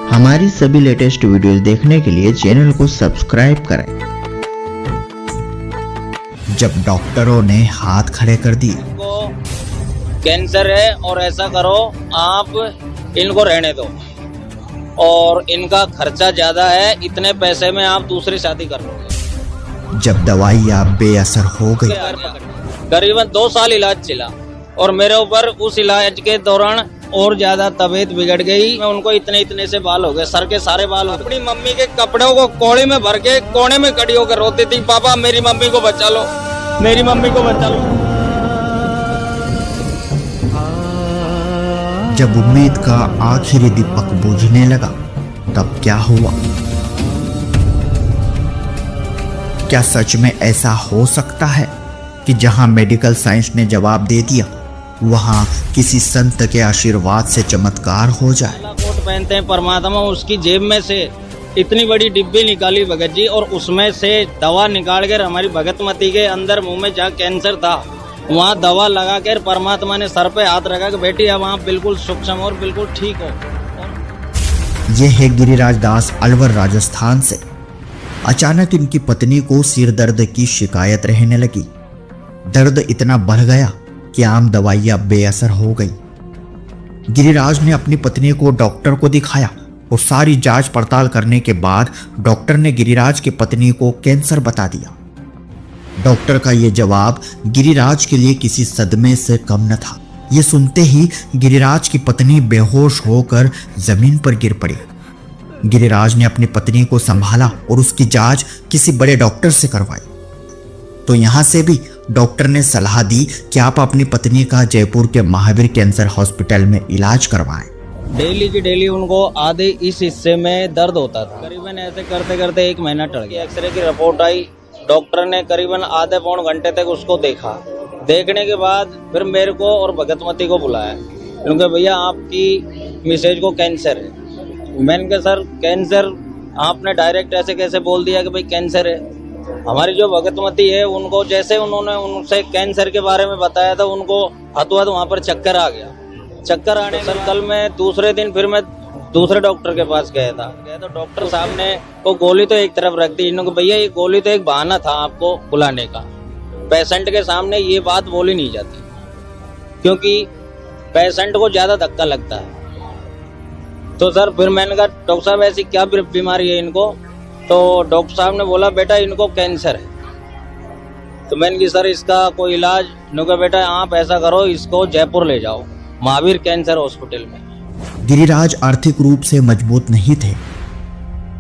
हमारी सभी latest videos देखने के लिए चैनल को सब्सक्राइब करें। जब डॉक्टरों ने हाथ खड़े कर दिए, इनको कैंसर है और ऐसा करो आप इनको रहने दो और इनका खर्चा ज्यादा है, इतने पैसे में आप दूसरी शादी कर लोगे। जब दवाइयाँ बेअसर हो गई, करीबन 2 साल इलाज चला और मेरे ऊपर उस इलाज के दौरान और ज्यादा तबीयत बिगड़ गई। मैं उनको इतने से बाल हो गए, सर के सारे बाल हो गए। अपनी मम्मी के कपड़ों को कोड़े में भर के कोने में खड़ी होकर रोती थी, पापा मेरी मम्मी को बचा लो, मेरी मम्मी को बचा लो। जब उम्मीद का आखिरी दीपक बुझने लगा, तब क्या हुआ? क्या सच में ऐसा हो सकता है कि जहां मेडिकल साइंस ने जवाब दे दिया, वहां किसी संत के आशीर्वाद से चमत्कार हो जाए? कोट पहनते हैं परमात्मा, उसकी जेब में से इतनी बड़ी डिब्बी निकाली भगत जी और उसमें से दवा निकाल कर हमारी भगतमती के अंदर मुंह में जहाँ कैंसर था वहाँ दवा लगा कर परमात्मा ने सर पे हाथ रखा कि बेटी अब आप बिल्कुल सूक्ष्म और बिल्कुल ठीक हो। ये है गिरिराज दास अलवर राजस्थान से। अचानक इनकी पत्नी को सिर दर्द की शिकायत रहने लगी। दर्द इतना बढ़ गया कि आम दवाइयां बेअसर हो गई। गिरिराज ने अपनी पत्नी को डॉक्टर को दिखाया और सारी जांच पड़ताल करने के बाद डॉक्टर ने गिरिराज की पत्नी को कैंसर बता दिया। डॉक्टर का यह जवाब गिरिराज के लिए किसी सदमे से कम न था। यह सुनते ही गिरिराज की पत्नी बेहोश होकर जमीन पर गिर पड़ी। गिरिराज ने अपनी पत्नी को संभाला और उसकी जांच किसी बड़े डॉक्टर से करवाई। तो यहां से भी डॉक्टर ने सलाह दी कि आप अपनी पत्नी का जयपुर के महावीर कैंसर हॉस्पिटल में इलाज करवाएं। डेली की डेली उनको आधे इस हिस्से में दर्द होता था। करीबन ऐसे करते करते 1 महीना टल गया। एक्सरे की रिपोर्ट आई, डॉक्टर ने करीबन आधे पौन घंटे तक उसको देखा। देखने के बाद फिर मेरे को और भगतमती को बुलाया, क्योंकि भैया आपकी मिसेज को कैंसर है। मैंने कहा सर कैंसर आपने डायरेक्ट ऐसे कैसे बोल दिया कि भाई कैंसर है? हमारी जो भगतमती है उनको जैसे उन्होंने उनसे कैंसर के बारे में बताया था, उनको हाथों हाथ वहाँ पर चक्कर आ गया। चक्कर आने सर कल मैं दूसरे दिन फिर मैं दूसरे डॉक्टर के पास गया था। तो डॉक्टर साहब ने वो गोली तो एक तरफ रख दी। इन्होंने भैया ये गोली तो एक बहाना था आपको बुलाने का, पेशेंट के सामने ये बात बोली नहीं जाती क्योंकि पेशेंट को ज्यादा धक्का लगता है। तो सर फिर मैंने कहा डॉक्टर साहब ऐसी क्या बीमारी है इनको? तो डॉक्टर साहब ने बोला बेटा इनको कैंसर है। तो मैंने कहा सर इसका कोई इलाज? इन्होंने कहा बेटा आप ऐसा करो इसको जयपुर ले जाओ महावीर कैंसर हॉस्पिटल में। गिरिराज आर्थिक रूप से मजबूत नहीं थे।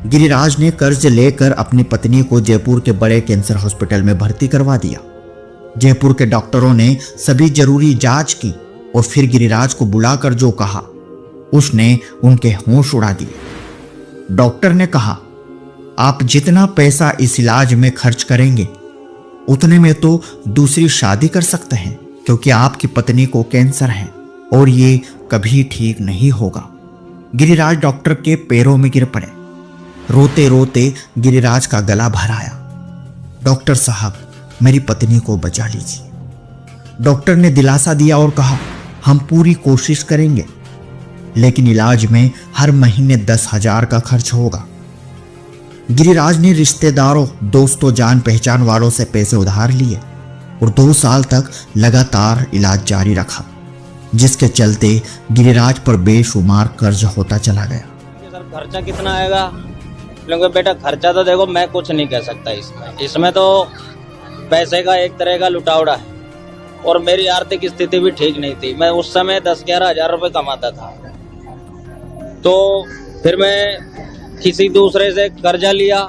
गिरिराज ने कर्ज लेकर अपनी पत्नी को जयपुर के बड़े कैंसर हॉस्पिटल में भर्ती करवा दिया। जयपुर के डॉक्टरों ने सभी जरूरी जांच की और फिर गिरिराज को बुलाकर जो कहा उसने उनके होश उड़ा दिए। डॉक्टर ने कहा आप जितना पैसा इस इलाज में खर्च करेंगे उतने में तो दूसरी शादी कर सकते हैं, क्योंकि आपकी पत्नी को कैंसर है और ये कभी ठीक नहीं होगा। गिरिराज डॉक्टर के पैरों में गिर पड़े। रोते रोते गिरिराज का गला भर आया। डॉक्टर साहब मेरी पत्नी को बचा लीजिए। डॉक्टर ने दिलासा दिया और कहा हम पूरी कोशिश करेंगे, लेकिन इलाज में हर महीने 10,000 का खर्च होगा। गिरिराज ने रिश्तेदारों, दोस्तों, जान पहचान वालों से पैसे उधार लिए और 2 साल तक लगातार इलाज जारी रखा, जिसके चलते गिरिराज पर बेशुमार कर्ज होता चला गया। सर खर्चा कितना आएगा? क्योंकि बेटा खर्चा तो देखो मैं कुछ नहीं कह सकता इसमें तो पैसे का एक तरह का लुटावड़ा है और मेरी आर्थिक स्थिति भी ठीक नहीं थी। मैं उस समय 10-11 हज़ार रुपये कमाता था। तो फिर मैं किसी दूसरे से कर्जा लिया।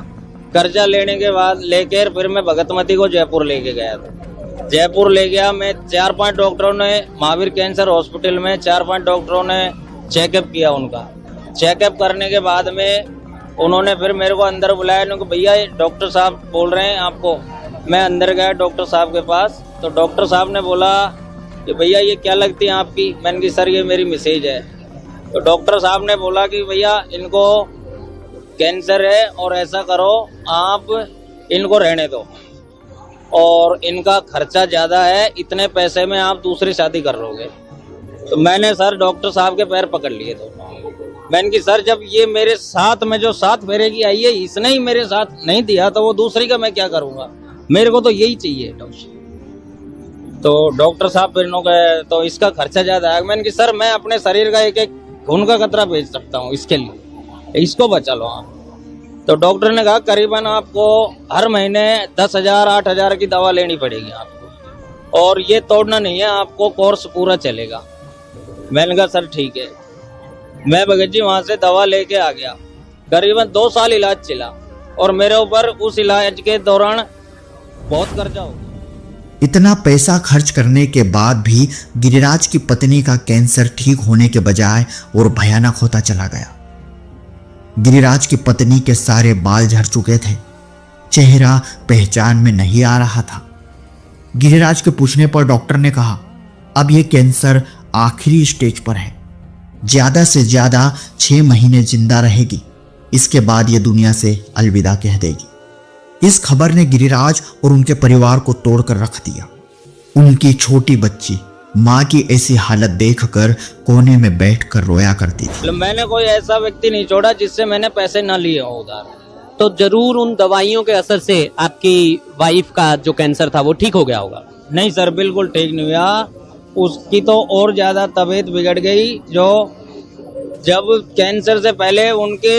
कर्जा लेने के बाद लेकर फिर मैं भगतमती को जयपुर लेके गया था। जयपुर ले गया मैं, 4-5 डॉक्टरों ने महावीर कैंसर हॉस्पिटल में 4-5 डॉक्टरों ने चेकअप किया। उनका चेकअप करने के बाद में उन्होंने फिर मेरे को अंदर बुलाया। उन्होंने भैया डॉक्टर साहब बोल रहे हैं आपको। मैं अंदर गया डॉक्टर साहब के पास, तो डॉक्टर साहब ने बोला कि भैया ये क्या लगती है आपकी? मैंने कहा सर ये मेरी मिसेज है। तो डॉक्टर साहब ने बोला कि भैया इनको कैंसर है और ऐसा करो आप इनको रहने दो और इनका खर्चा ज़्यादा है, इतने पैसे में आप दूसरी शादी कर लोगे। तो मैंने सर डॉक्टर साहब के पैर पकड़ लिए थे मैंने कि सर जब ये मेरे साथ में जो 7 फेरे की आई है इसने ही मेरे साथ नहीं दिया तो वो दूसरी का मैं क्या करूंगा, मेरे को तो यही चाहिए डॉक्टर। तो डॉक्टर साहब फिर नो गए तो इसका खर्चा ज्यादा है। मैंने कि सर मैं अपने शरीर का एक खून का कतरा बेच सकता हूँ इसके लिए, इसको बचा लो आप। तो डॉक्टर ने कहा करीबन आपको हर महीने 10,000 8,000 की दवा लेनी पड़ेगी आपको, और ये तोड़ना नहीं है, आपको कोर्स पूरा चलेगा। मैंने कहा सर ठीक है। मैं भगत जी वहां से दवा लेके आ गया। करीबन 2 साल इलाज चला और मेरे ऊपर उस इलाज के दौरान बहुत कर्जा हो गया। इतना पैसा खर्च करने के बाद भी गिरिराज की पत्नी का कैंसर ठीक होने के बजाय और भयानक होता चला गया। गिरिराज की पत्नी के सारे बाल झड़ चुके थे, चेहरा पहचान में नहीं आ रहा था। गिरिराज के पूछने पर डॉक्टर ने कहा अब यह कैंसर आखिरी स्टेज पर है, ज्यादा से ज्यादा 6 महीने जिंदा रहेगी, इसके बाद यह दुनिया से अलविदा कह देगी। इस खबर ने गिरिराज और उनके परिवार को तोड़कर रख दिया। उनकी छोटी बच्ची मां की ऐसी हालत देखकर कोने में बैठकर रोया करती थी। मैंने कोई ऐसा व्यक्ति नहीं छोड़ा जिससे मैंने पैसे ना लिए हो उधार। तो जरूर उन दवाइयों के असर से आपकी वाइफ का जो कैंसर था वो ठीक हो गया होगा। नहीं सर बिल्कुल ठीक नहीं हुआ, उसकी तो और ज्यादा तबीयत बिगड़ गई। जो जब कैंसर से पहले उनके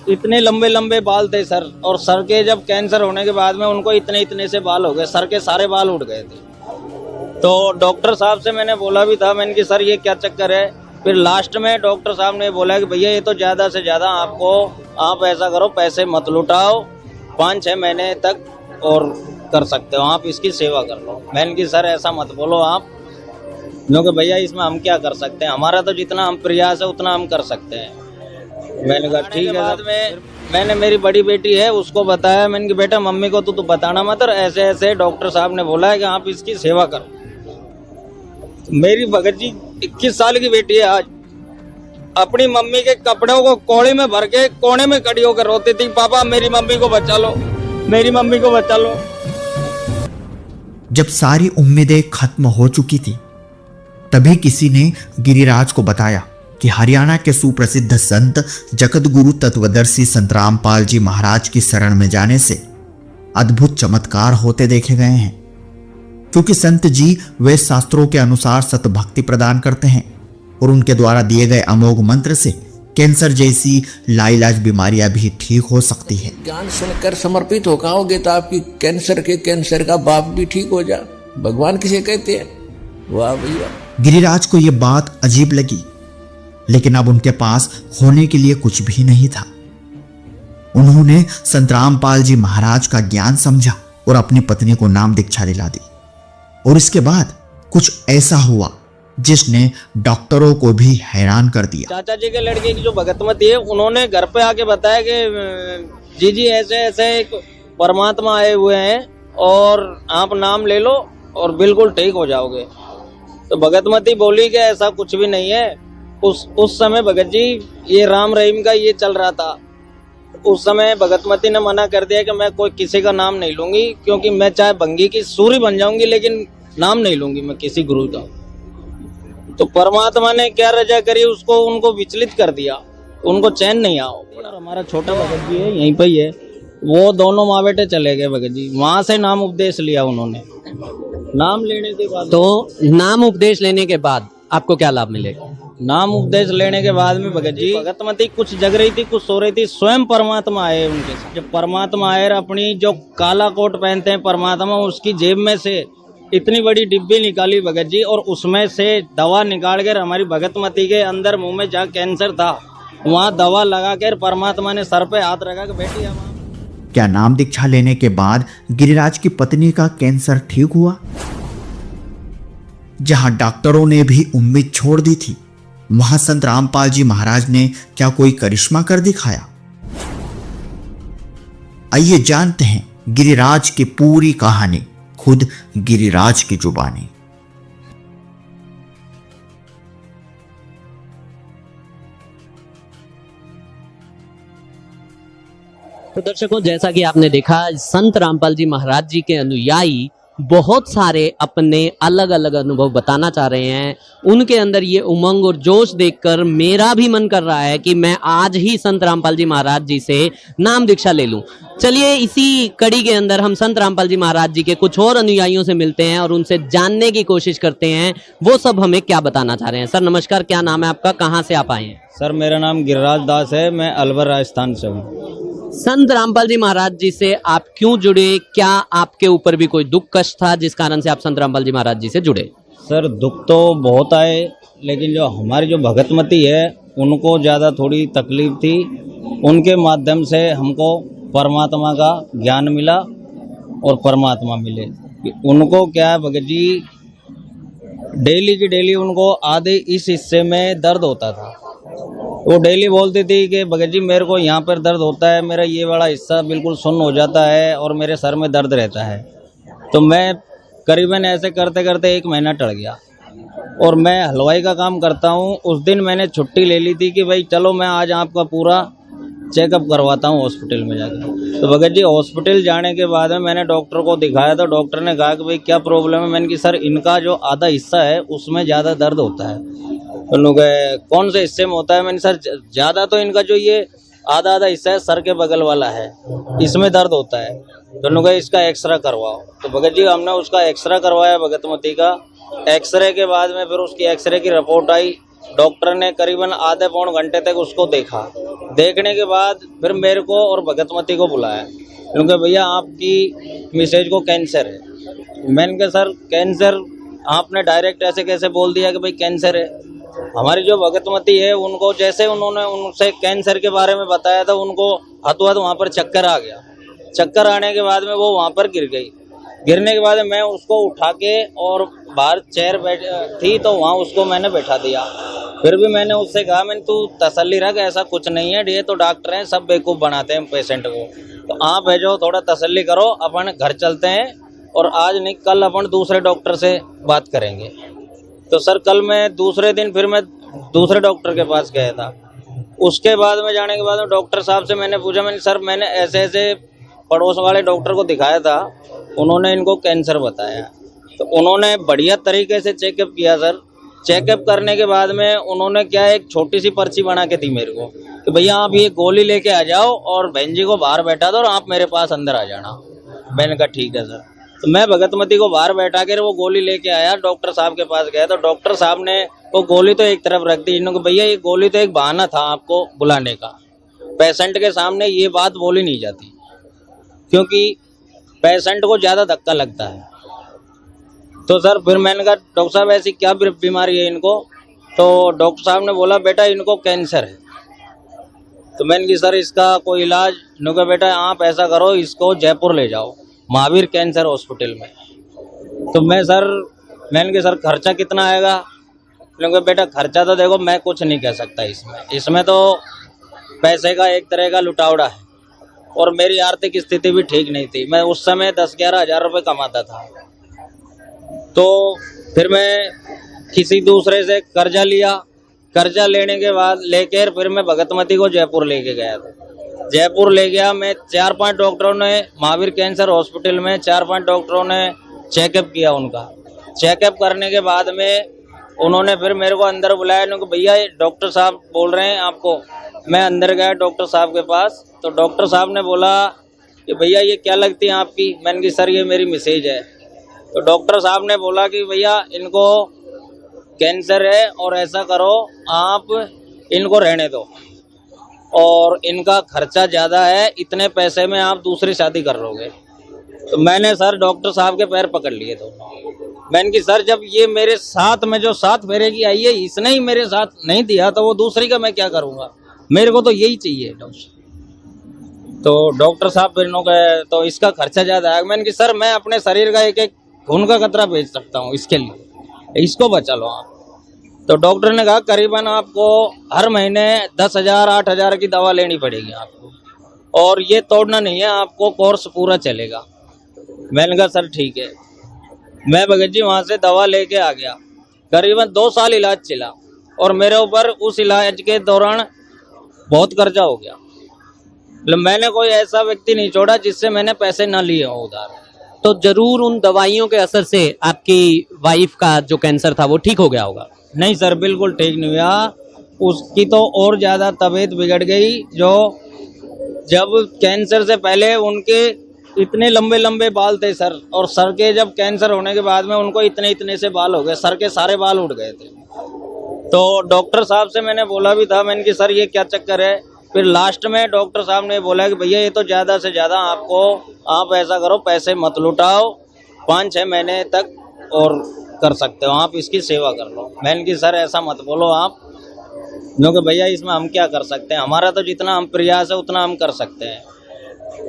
इतने लंबे लंबे बाल थे सर, और सर के जब कैंसर होने के बाद में उनको इतने इतने से बाल हो गए, सर के सारे बाल उड़ गए थे। तो डॉक्टर साहब से मैंने बोला भी था, मैंने कि सर ये क्या चक्कर है। फिर लास्ट में डॉक्टर साहब ने बोला कि भैया ये तो ज्यादा से ज्यादा आपको, आप ऐसा करो पैसे मत लुटाओ, 5-6 महीने तक और कर सकते हो, आप इसकी सेवा कर लो। मैंने कि सर ऐसा मत बोलो आप, क्योंकि भैया इसमें हम क्या कर सकते हैं, हमारा तो जितना हम प्रयास है उतना हम कर सकते हैं। मैंने कहा ठीक है। बाद में मैंने मेरी बड़ी बेटी है उसको बताया, मैंने कि बेटा मम्मी को तो बताना मत, और ऐसे ऐसे डॉक्टर साहब ने बोला है कि आप इसकी सेवा करो। मेरी भगत जी 21 साल की बेटी है आज, अपनी मम्मी के कपड़ों को कोड़े में भर के कोने में खड़ी होकर रोती थी, पापा मेरी मम्मी को बचा लो, मेरी मम्मी को बचा लो। जब सारी उम्मीदें खत्म हो चुकी थी तभी किसी ने गिरिराज को बताया कि हरियाणा के सुप्रसिद्ध संत जगत गुरु तत्वदर्शी संत रामपाल जी महाराज की शरण में जाने से अद्भुत चमत्कार होते देखे गए हैं। क्योंकि संत जी वे शास्त्रों के अनुसार सत भक्ति प्रदान करते हैं और उनके द्वारा दिए गए अमोघ मंत्र से कैंसर जैसी लाइलाज बीमारियां भी ठीक हो सकती है। ज्ञान सुनकर समर्पित हो आओगे तो आपकी कैंसर का बाप भी ठीक हो जा, भगवान किसे कहते हैं। वाह भैया। गिरिराज को यह बात अजीब लगी, लेकिन अब उनके पास खोने के लिए कुछ भी नहीं था। उन्होंने संत रामपाल जी महाराज का ज्ञान समझा और अपनी पत्नी को नाम दीक्षा दिला दी। और इसके बाद कुछ ऐसा हुआ जिसने डॉक्टरों को भी हैरान कर दिया। चाचा जी के लड़के की जो भगतमती है उन्होंने घर पे आके बताया कि जी ऐसे ऐसे एक परमात्मा आए हुए हैं और आप नाम ले लो और बिल्कुल ठीक हो जाओगे। तो भगतमती बोली कि ऐसा कुछ भी नहीं है। उस समय भगत जी ये राम रहीम का ये चल रहा था। उस समय भगतमती ने मना कर दिया कि मैं कोई किसी का नाम नहीं लूंगी, क्योंकि मैं चाहे भंगी की सूरी बन जाऊंगी लेकिन नाम नहीं लूंगी मैं किसी गुरु का। तो परमात्मा ने क्या रजा करी, उसको उनको विचलित कर दिया, उनको चैन नहीं आओ। हमारा छोटा भगत जी है यहीं पे ही है, वो दोनों माँ बेटे चले गए भगत जी, वहां से नाम उपदेश लिया उन्होंने। नाम लेने के बाद, तो नाम उपदेश लेने के बाद आपको क्या लाभ मिलेगा? नाम उपदेश लेने के बाद में भगत जी भगतमती कुछ जग रही थी, कुछ सो रही थी, स्वयं परमात्मा आए उनके साथ। जब परमात्मा आए, अपनी जो काला कोट पहनते हैं परमात्मा, उसकी जेब में से इतनी बड़ी डिब्बी निकाली भगत जी, और उसमें से दवा निकाल कर हमारी भगतमती के अंदर मुंह में जहाँ कैंसर था वहाँ दवा लगा कर परमात्मा ने सर पे हाथ रखा कि बेटी हम। क्या नाम दीक्षा लेने के बाद गिरिराज की पत्नी का कैंसर ठीक हुआ? जहां डॉक्टरों ने भी उम्मीद छोड़ दी थी, वहां संत रामपाल जी महाराज ने क्या कोई करिश्मा कर दिखाया? आइए जानते हैं गिरिराज की पूरी कहानी, खुद गिरिराज की जुबानी। तो दर्शकों, जैसा कि आपने देखा, संत रामपाल जी महाराज जी के अनुयायी बहुत सारे अपने अलग अलग अनुभव बताना चाह रहे हैं। उनके अंदर ये उमंग और जोश देखकर मेरा भी मन कर रहा है कि मैं आज ही संत रामपाल जी महाराज जी से नाम दीक्षा ले लूं। चलिए इसी कड़ी के अंदर हम संत रामपाल जी महाराज जी के कुछ और अनुयायियों से मिलते हैं और उनसे जानने की कोशिश करते हैं वो सब हमें क्या बताना चाह रहे हैं। सर नमस्कार, क्या नाम है आपका, कहाँ से आप आए हैं? सर मेरा नाम गिरिराज दास है, मैं अलवर राजस्थान से हूँ। संत रामपाल जी महाराज जी से आप क्यों जुड़े? क्या आपके ऊपर भी कोई दुख कष्ट था जिस कारण से आप संत रामपाल जी महाराज जी से जुड़े? सर दुख तो बहुत आए, लेकिन जो हमारी जो भगतमती है उनको ज़्यादा थोड़ी तकलीफ थी। उनके माध्यम से हमको परमात्मा का ज्ञान मिला और परमात्मा मिले। उनको क्या है भगत जी, डेली की डेली उनको आधे इस हिस्से में दर्द होता था। वो डेली बोलती थी कि भगत जी मेरे को यहाँ पर दर्द होता है, मेरा ये वाला हिस्सा बिल्कुल सुन्न हो जाता है और मेरे सर में दर्द रहता है। तो मैं करीबन ऐसे करते करते 1 महीना टल गया और मैं हलवाई का काम करता हूँ। उस दिन मैंने छुट्टी ले ली थी कि भाई चलो मैं आज आपका पूरा चेकअप करवाता हूँ हॉस्पिटल में जाकर। तो भगत जी हॉस्पिटल जाने के बाद में मैंने डॉक्टर को दिखाया तो डॉक्टर ने कहा कि भाई क्या प्रॉब्लम है। मैंने कि सर इनका जो आधा हिस्सा है उसमें ज़्यादा दर्द होता है। तो लोग कौन से हिस्से में होता है? मैंने सर ज़्यादा तो इनका जो ये आधा आधा हिस्सा है सर के बगल वाला है, इसमें दर्द होता है। तो लोग इसका एक्सरे करवाओ। तो भगत जी हमने उसका एक्सरे करवाया भगतमती का। एक्सरे के बाद में फिर उसकी एक्सरे की रिपोर्ट आई। डॉक्टर ने करीबन आधे पौन घंटे तक उसको देखा। देखने के बाद फिर मेरे को और भगतमती को बुलाया, क्योंकि भैया आपकी मिसेज को कैंसर है। मैंने कहा सर कैंसर आपने डायरेक्ट ऐसे कैसे बोल दिया कि भाई कैंसर है? हमारी जो भगतमती है उनको जैसे उन्होंने उनसे कैंसर के बारे में बताया था उनको हाथों वहाँ पर चक्कर आ गया। चक्कर आने के बाद में वो वहाँ पर गिर गई। गिरने के बाद मैं उसको उठा के और बाहर चेयर थी तो वहाँ उसको मैंने बैठा दिया। फिर भी मैंने उससे कहा मैंने तू तसल्ली रख, ऐसा कुछ नहीं है, ये तो डॉक्टर हैं सब बेवकूफ़ बनाते हैं पेशेंट को। तो आप भेजो थोड़ा तसल्ली करो, अपन घर चलते हैं और आज नहीं कल अपन दूसरे डॉक्टर से बात करेंगे। तो सर कल मैं दूसरे दिन फिर मैं दूसरे डॉक्टर के पास गया था। उसके बाद में जाने के बाद में डॉक्टर साहब से मैंने पूछा, मैंने सर मैंने ऐसे ऐसे पड़ोस वाले डॉक्टर को दिखाया था, उन्होंने इनको कैंसर बताया। तो उन्होंने बढ़िया तरीके से चेकअप किया सर। चेकअप करने के बाद में उन्होंने क्या एक छोटी सी पर्ची बना के दी मेरे को कि भैया आप ये गोली लेके आ जाओ और बहन जी को बाहर बैठा दो और आप मेरे पास अंदर आ जाना। मैंने कहा ठीक है सर। तो मैं भगतमती को बाहर बैठा कर वो गोली लेके आया, डॉक्टर साहब के पास गया तो डॉक्टर साहब ने वो गोली तो एक तरफ रख दी। इन्होंने भैया ये गोली तो एक बहाना था आपको बुलाने का, पेशेंट के सामने ये बात बोली नहीं जाती क्योंकि पेशेंट को ज़्यादा धक्का लगता है। तो सर फिर मैंने कहा डॉक्टर साहब ऐसी क्या बीमारी है इनको? तो डॉक्टर साहब ने बोला बेटा इनको कैंसर है। तो मैंने कहा सर इसका कोई इलाज? इन्होंने कहा बेटा आप ऐसा करो इसको जयपुर ले जाओ महावीर कैंसर हॉस्पिटल में। तो मैंने कहा सर खर्चा कितना आएगा? क्योंकि बेटा खर्चा तो देखो मैं कुछ नहीं कह सकता इसमें तो पैसे का एक तरह का लुटावड़ा है और मेरी आर्थिक स्थिति भी ठीक नहीं थी। मैं उस समय 10-11 हज़ार रुपये कमाता था। तो फिर मैं किसी दूसरे से कर्जा लिया। कर्जा लेने के बाद लेकर फिर मैं भगतमती को जयपुर लेके गया था। जयपुर ले गया मैं, 4-5 डॉक्टरों ने महावीर कैंसर हॉस्पिटल में 4-5 डॉक्टरों ने चेकअप किया। उनका चेकअप करने के बाद में उन्होंने फिर मेरे को अंदर बुलाया। उन्होंने भैया डॉक्टर साहब बोल रहे हैं आपको। मैं अंदर गया डॉक्टर साहब के पास तो डॉक्टर साहब ने बोला कि भैया ये क्या लगती है आपकी? मैंने कहा सर ये मेरी मिसेज है। तो डॉक्टर साहब ने बोला कि भैया इनको कैंसर है और ऐसा करो आप इनको रहने दो और इनका खर्चा ज़्यादा है, इतने पैसे में आप दूसरी शादी कर लोगे। तो मैंने सर डॉक्टर साहब के पैर पकड़ लिए दोनों। मैंने कि सर जब ये मेरे साथ में जो 7 फेरे की आई है इसने ही मेरे साथ नहीं दिया तो वो दूसरी का मैं क्या करूँगा? मेरे को तो यही चाहिए डॉक्टर। तो डॉक्टर साहब फिर कहे तो इसका खर्चा ज़्यादा है। मैंने कि सर मैं अपने शरीर का एक खून का कतरा भेज सकता हूँ इसके लिए, इसको बचा लो आप। तो डॉक्टर ने कहा करीबन आपको हर महीने 10,000 8,000 की दवा लेनी पड़ेगी आपको और ये तोड़ना नहीं है, आपको कोर्स पूरा चलेगा। मैंने कहा सर ठीक है। मैं भगत जी वहाँ से दवा लेके आ गया। करीबन 2 साल इलाज चला और मेरे ऊपर उस इलाज के दौरान बहुत कर्जा हो गया। मतलब मैंने कोई ऐसा व्यक्ति नहीं छोड़ा जिससे मैंने पैसे ना लिए हों उधार। तो जरूर उन दवाइयों के असर से आपकी वाइफ का जो कैंसर था वो ठीक हो गया होगा। नहीं सर, बिल्कुल ठीक नहीं हुआ। उसकी तो और ज़्यादा तबीयत बिगड़ गई। जो जब कैंसर से पहले उनके इतने लंबे लंबे बाल थे सर, और सर के जब कैंसर होने के बाद में उनको इतने इतने से बाल हो गए, सर के सारे बाल उड़ गए थे। तो डॉक्टर साहब से मैंने बोला भी था, मैंने कि सर ये क्या चक्कर है। फिर लास्ट में डॉक्टर साहब ने बोला कि भैया ये तो ज़्यादा से ज़्यादा आपको, आप ऐसा करो पैसे मत लुटाओ, 5-6 महीने तक और कर सकते हो, आप इसकी सेवा कर लो। मैंने कि सर ऐसा मत बोलो आप, क्योंकि भैया इसमें हम क्या कर सकते हैं, हमारा तो जितना हम प्रयास है उतना हम कर सकते हैं।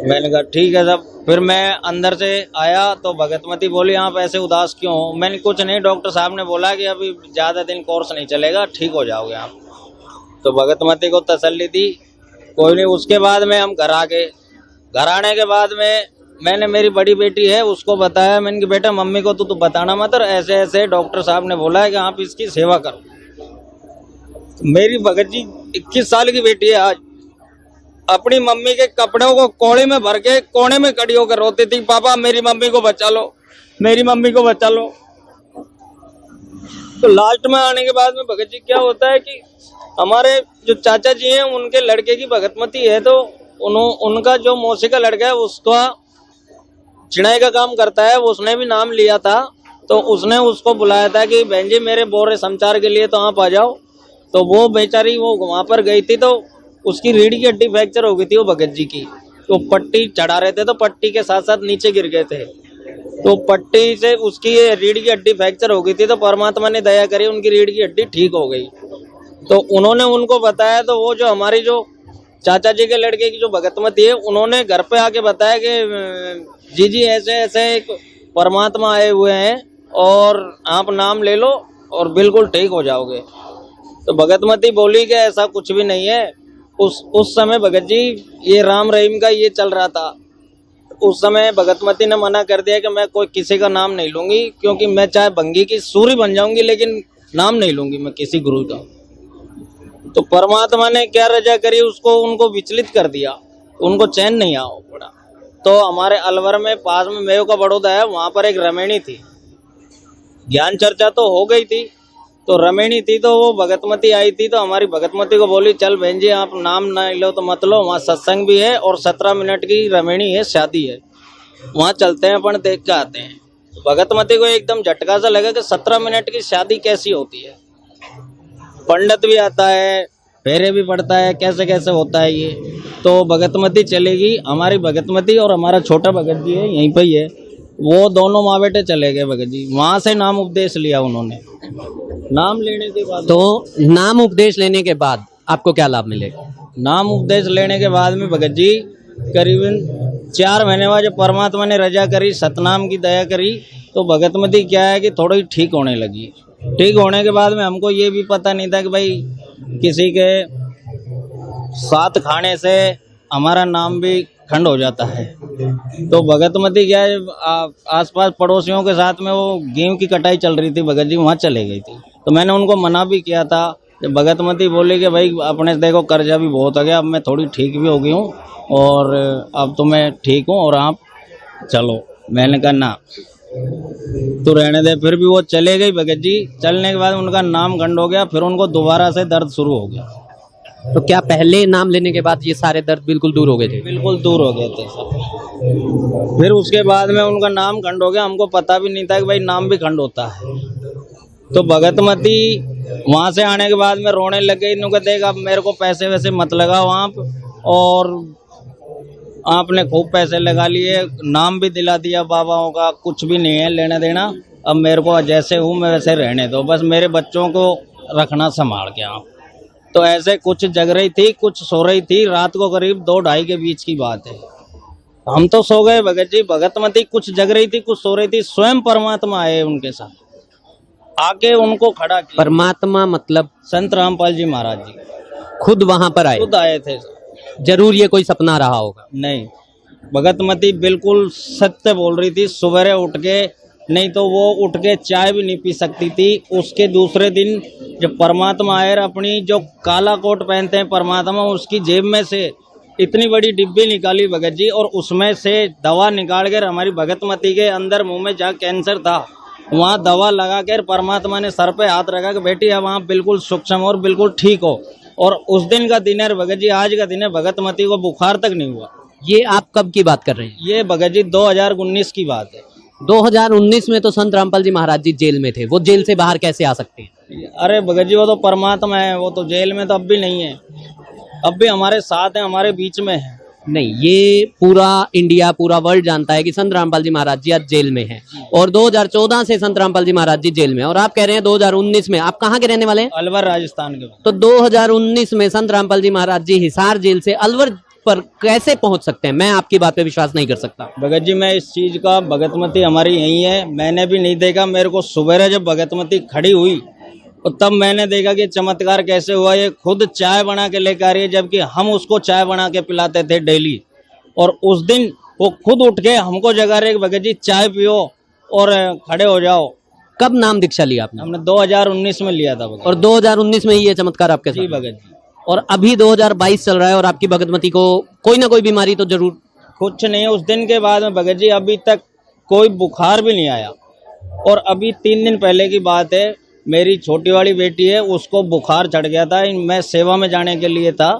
मैंने कहा ठीक है साहब। फिर मैं अंदर से आया तो भगतमती बोली आप ऐसे उदास क्यों हो। मैंने कुछ नहीं, डॉक्टर साहब ने बोला कि अभी ज़्यादा दिन कोर्स नहीं चलेगा, ठीक हो जाओगे आप। तो भगतमती को तसल्ली दी, कोई नहीं। उसके बाद में हम घर आ गए। घर आने के बाद में मैंने, मेरी बड़ी बेटी है उसको बताया, मैंने कि बेटा मम्मी को तो तू बताना मत, और ऐसे ऐसे डॉक्टर साहब ने बोला है कि आप इसकी सेवा करो। मेरी भगत जी 21 साल की बेटी है आज, अपनी मम्मी के कपड़ों को कोड़े में भर के कोने में खड़ी होकर रोती थी, पापा मेरी मम्मी को बचा लो, मेरी मम्मी को बचा लो। तो लास्ट में आने के बाद में भगत जी क्या होता है कि हमारे जो चाचा जी हैं उनके लड़के की भगतमती है, तो उनका जो मौसी का लड़का है उसका चिड़ाई का काम करता है, उसने भी नाम लिया था। तो उसने उसको बुलाया था कि बहन जी मेरे बोरे समाचार के लिए तो आप आ जाओ। तो वो बेचारी वो वहाँ पर गई थी, तो उसकी रीढ़ की हड्डी फ्रैक्चर हो गई थी वो भगत जी की। तो पट्टी चढ़ा रहे थे, तो पट्टी के साथ साथ नीचे गिर गए थे, तो पट्टी से उसकी रीढ़ की हड्डी फ्रैक्चर हो गई थी। तो परमात्मा ने दया करी, उनकी रीढ़ की हड्डी ठीक हो गई। तो उन्होंने उनको बताया, तो वो जो हमारी जो चाचा जी के लड़के की जो भगतमती है, उन्होंने घर पे आके बताया कि जी ऐसे ऐसे एक परमात्मा आए हुए हैं और आप नाम ले लो और बिल्कुल ठीक हो जाओगे। तो भगतमती बोली कि ऐसा कुछ भी नहीं है। उस समय भगत जी ये राम रहीम का ये चल रहा था। उस समय भगतमती ने मना कर दिया कि मैं कोई किसी का नाम नहीं लूंगी, क्योंकि मैं चाहे भंगी की सूरी बन जाऊंगी लेकिन नाम नहीं लूंगी मैं किसी गुरु का। तो परमात्मा ने क्या रजा करी, उसको उनको विचलित कर दिया, उनको चैन नहीं आओ पड़ा। तो हमारे अलवर में पास में मेयो का बड़ौदा है, वहाँ पर एक रमेणी थी, ज्ञान चर्चा तो हो गई थी, तो रमेणी थी, तो वो भगतमती आई थी। तो हमारी भगतमती को बोली चल बहन जी आप नाम नहीं लो तो मत लो, वहाँ सत्संग भी है और 17 मिनट की रमेणी है, शादी है, वहाँ चलते हैं अपन देख के आते हैं। भगतमती को एकदम झटका सा लगा कि 17 मिनट की शादी कैसी होती है, पंडित भी आता है, फेरे भी पड़ता है, कैसे कैसे होता है ये। तो भगतमती चलेगी, हमारी भगतमती और हमारा छोटा भगत जी है यहीं पे ही है, वो दोनों माँ बेटे चले गए भगत जी। वहाँ से नाम उपदेश लिया उन्होंने। नाम लेने के बाद, तो नाम उपदेश लेने के बाद आपको क्या लाभ मिलेगा? नाम उपदेश लेने के बाद में भगत जी करीबन 4 महीने बाद जब परमात्मा ने रजा करी, सतनाम की दया करी, तो भगतमती क्या है कि थोड़ी ठीक होने लगी। ठीक होने के बाद में हमको ये भी पता नहीं था कि भाई किसी के साथ खाने से हमारा नाम भी खंड हो जाता है। तो भगतमती क्या है, आसपास पड़ोसियों के साथ में वो गेहूं की कटाई चल रही थी, भगत जी वहाँ चले गई थी। तो मैंने उनको मना भी किया था। जब भगतमती बोली कि भाई अपने देखो कर्जा भी बहुत हो गया, अब मैं थोड़ी ठीक भी हो गई हूँ और अब तो मैं ठीक हूँ और आप चलो। मैंने कहा ना तो रहने दे। फिर भी वो चले गई भगत जी। चलने के बाद उनका नाम खंड हो गया, फिर उनको दोबारा से दर्द शुरू हो गया। तो क्या पहले नाम लेने के बाद ये सारे दर्द बिल्कुल दूर हो गए थे? बिल्कुल दूर हो गए थे सब। फिर उसके बाद में उनका नाम खंड हो गया, हमको पता भी नहीं था कि भाई नाम भी खंड होता है। तो भगतमती वहाँ से आने के बाद में रोने लग गई। इन्होंने देख अब मेरे को पैसे वैसे मत लगाओ आप, और आपने खूब पैसे लगा लिए, नाम भी दिला दिया बाबाओं का, कुछ भी नहीं है लेना देना। अब मेरे को जैसे हूँ मैं वैसे रहने दो, बस मेरे बच्चों को रखना संभाल के आप। तो ऐसे कुछ जग रही थी, कुछ सो रही थी। रात को करीब 2-2:30 के बीच की बात है। हम तो सो गए भगत जी, भगतमती कुछ जग रही थी, कुछ सो रही थी। स्वयं परमात्मा आए उनके साथ, आके उनको खड़ा किया। परमात्मा मतलब संत रामपाल जी महाराज जी खुद वहां पर आए? खुद आए थे। जरूर ये कोई सपना रहा होगा। नहीं, भगतमती बिल्कुल सत्य बोल रही थी। सवेरे उठ के, नहीं तो वो उठ के चाय भी नहीं पी सकती थी। उसके दूसरे दिन जब परमात्मा आए, अपनी जो काला कोट पहनते हैं परमात्मा, उसकी जेब में से इतनी बड़ी डिब्बी निकाली भगत जी, और उसमें से दवा निकाल कर हमारी भगतमती के अंदर मुंह में जहाँ कैंसर था वहाँ दवा लगा कर परमात्मा ने सर पे हाथ रखा कि बेटी अब आप बिल्कुल सूक्ष्म और बिल्कुल ठीक हो। और उस दिन का दिन है भगत जी, आज का दिन है, भगतमती को बुखार तक नहीं हुआ। ये आप कब की बात कर रहे हैं? ये भगत जी 2019 की बात है। 2019 में तो संत रामपाल जी महाराज जी जेल में थे, वो जेल से बाहर कैसे आ सकते हैं? अरे भगत जी वो तो परमात्मा है, वो तो जेल में तो अब भी नहीं है, अब भी हमारे साथ है, हमारे बीच में है। नहीं, ये पूरा इंडिया, पूरा वर्ल्ड जानता है कि संत रामपाल जी महाराज जी आज जेल में हैं, और 2014 से संत रामपाल जी महाराज जी जेल में, और आप कह रहे हैं 2019 में। आप कहाँ के रहने वाले हैं? अलवर, राजस्थान के। तो 2019 में संत रामपाल जी महाराज जी हिसार जेल से अलवर पर कैसे पहुंच सकते हैं? मैं आपकी बात पे विश्वास नहीं कर सकता। भगत जी मैं इस चीज का, भगतमती हमारी यही है, मैंने भी नहीं देखा। मेरे को सुबह जब भगतमती खड़ी हुई तो तब मैंने देखा कि चमत्कार कैसे हुआ। ये खुद चाय बना के लेकर आ रही है, जबकि हम उसको चाय बना के पिलाते थे डेली। और उस दिन वो खुद उठ के हमको जगा रहे भगत जी चाय पियो और खड़े हो जाओ। कब नाम दीक्षा लिया आपने? हमने 2019 में लिया था भगत। और 2019 में ही ये चमत्कार आपके जी साथ? भगत जी। और अभी 2022 चल रहा है और आपकी भगतमती को कोई ना कोई बीमारी तो जरूर? कुछ नहीं है। उस दिन के बाद में भगत जी अभी तक कोई बुखार भी नहीं आया। और अभी 3 दिन पहले की बात है, मेरी छोटी वाली बेटी है, उसको बुखार चढ़ गया था। मैं सेवा में जाने के लिए था,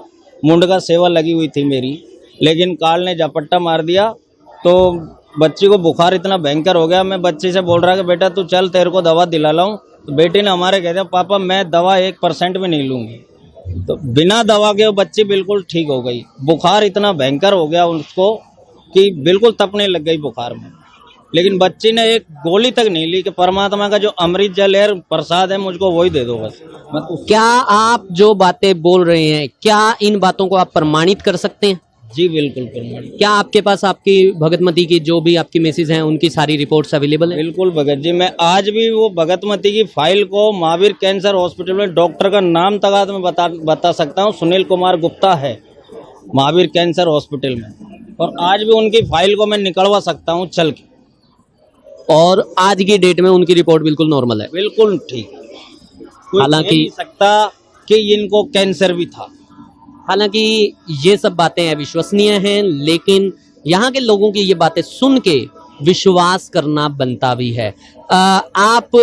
मुंड का सेवा लगी हुई थी मेरी, लेकिन काल ने झपट्टा मार दिया तो बच्ची को बुखार इतना भयंकर हो गया। मैं बच्ची से बोल रहा कि बेटा तू चल, तेरे को दवा दिला लाऊं। तो बेटी ने हमारे कहते पापा मैं दवा 1% भी नहीं लूंगी। तो बिना दवा के वो बच्ची बिल्कुल ठीक हो गई। बुखार इतना भयंकर हो गया उसको कि बिल्कुल तपने लग गई बुखार में, लेकिन बच्ची ने एक गोली तक नहीं ली कि परमात्मा का जो अमृत जल है, प्रसाद है, मुझको वही दे दो बस। क्या आप जो बातें बोल रहे हैं, क्या इन बातों को आप प्रमाणित कर सकते हैं? जी बिल्कुल प्रमाणित। क्या आपके पास आपकी भगतमती की जो भी आपकी मैसेज हैं उनकी सारी रिपोर्ट्स अवेलेबल है? बिल्कुल भगत जी, मैं आज भी वो भगतमती की फाइल को महावीर कैंसर हॉस्पिटल में डॉक्टर का नाम तक आज मैं बता सकता हूँ। सुनील कुमार गुप्ता है महावीर कैंसर हॉस्पिटल में, और आज भी उनकी फाइल को मैं निकलवा सकता हूँ चल के। और आज की डेट में उनकी रिपोर्ट बिल्कुल नॉर्मल है? बिल्कुल ठीक। हालांकि नहीं सकता कि इनको कैंसर भी था। हालांकि ये सब बातें अविश्वसनीय हैं, लेकिन यहाँ के लोगों की ये बातें सुन के विश्वास करना बनता भी है। आप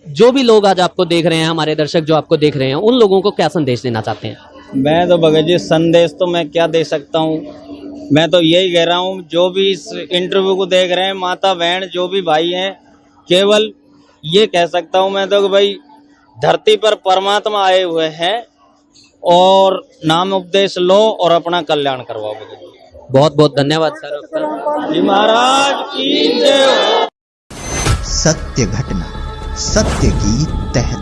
जो भी लोग आज आपको देख रहे हैं, हमारे दर्शक जो आपको देख रहे हैं, उन लोगों को क्या संदेश देना चाहते हैं? मैं तो भगत जी संदेश तो मैं क्या दे सकता हूँ, मैं तो यही कह रहा हूँ जो भी इस इंटरव्यू को देख रहे हैं, माता बहन जो भी भाई हैं, केवल ये कह सकता हूँ मैं तो कि भाई धरती पर परमात्मा आए हुए हैं और नाम उपदेश लो और अपना कल्याण करवाओ। बहुत बहुत धन्यवाद सर। जी महाराज की जय हो। सत्य घटना, सत्य की तह